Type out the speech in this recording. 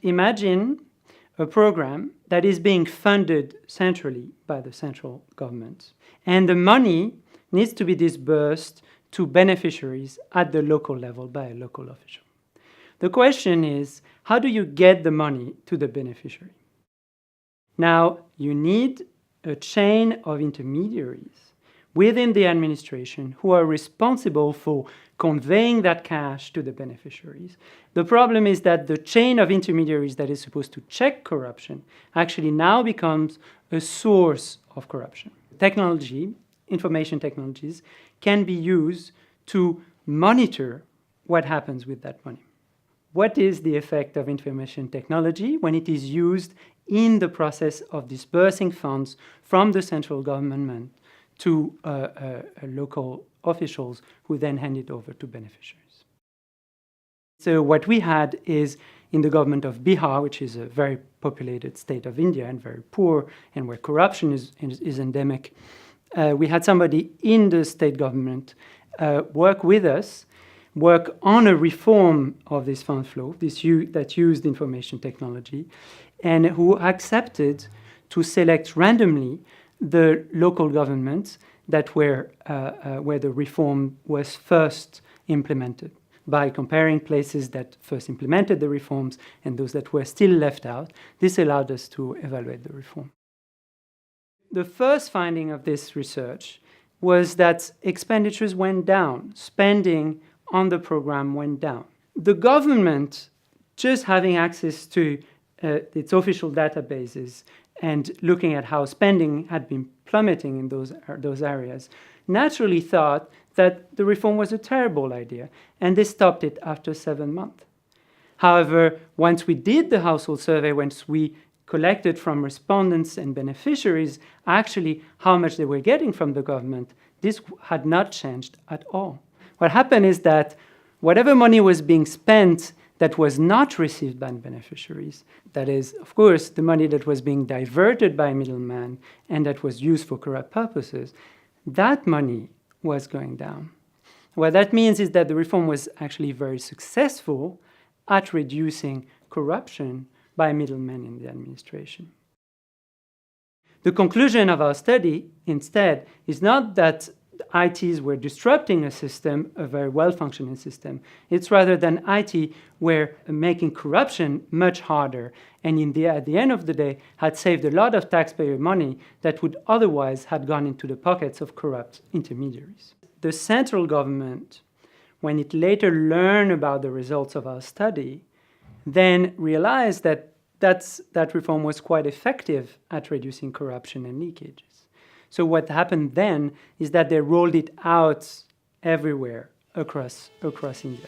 imagine a program that is being funded centrally by the central government, and the money needs to be disbursed to beneficiaries at the local level by a local official. The question is, how do you get the money to the beneficiary? Now, you need a chain of intermediaries within the administration who are responsible for conveying that cash to the beneficiaries. The problem is that the chain of intermediaries that is supposed to check corruption actually now becomes a source of corruption. Technology, information technologies, can be used to monitor what happens with that money. What is the effect of information technology when it is used in the process of dispersing funds from the central government to local officials who then hand it over to beneficiaries? So what we had is in the government of Bihar, which is a very populated state of India and very poor, and where corruption is endemic, we had somebody in the state government work with us, work on a reform of this fund flow, that used information technology, and who accepted to select randomly the local governments that were where the reform was first implemented, by comparing places that first implemented the reforms and those that were still left out. This allowed us to evaluate the reform. The first finding of this research was that expenditures went down, spending on the program went down. The government, just having access to its official databases and looking at how spending had been plummeting in those areas, naturally thought that the reform was a terrible idea, and they stopped it after 7 months. However, once we did the household survey, once we collected from respondents and beneficiaries actually how much they were getting from the government, this had not changed at all. What happened is that whatever money was being spent that was not received by beneficiaries, that is, of course, the money that was being diverted by middlemen and that was used for corrupt purposes, that money was going down. What that means is that the reform was actually very successful at reducing corruption by middlemen in the administration. The conclusion of our study, instead, is not that ITs were disrupting a system, a very well-functioning system. It's rather than IT were making corruption much harder, and at the end of the day had saved a lot of taxpayer money that would otherwise have gone into the pockets of corrupt intermediaries. The central government, when it later learned about the results of our study, then realized that that reform was quite effective at reducing corruption and leakages. So what happened then is that they rolled it out everywhere across India.